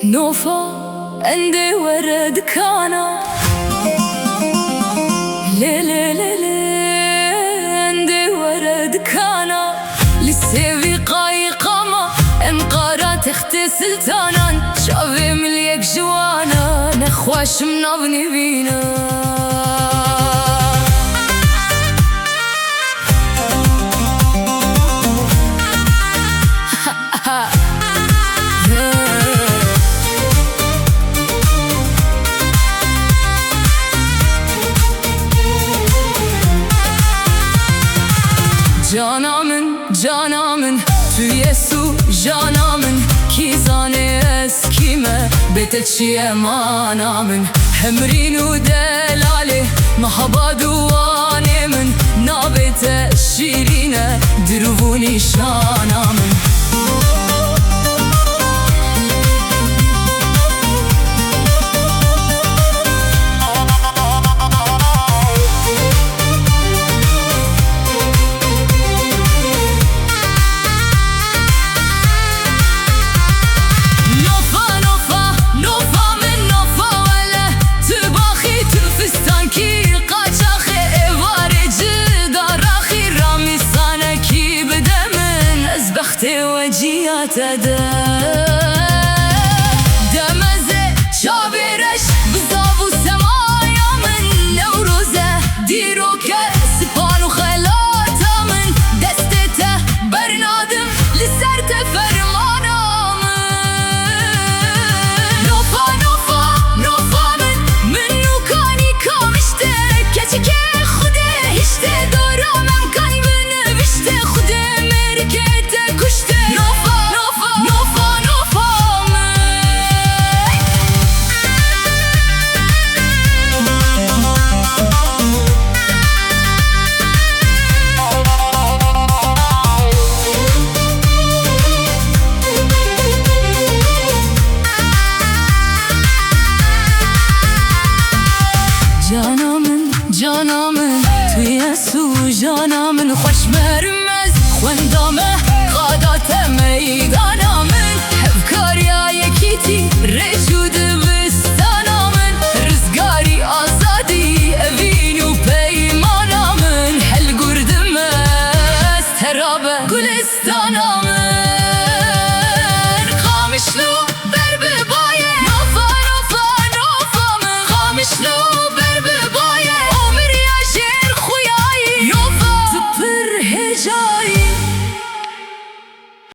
نوفا عندي ورد كانا لي لي لي لي عندي ورد كانا للسيفي قايقما امقارا تختسل تانان شافي مليك جوانا نخواش منابني بينا جانامن تو یسو جانامن کیزانه اسکیمه بتچی امانامن همرین و دلاله محبا دوانه من نابت شیرینه دروونی شانامن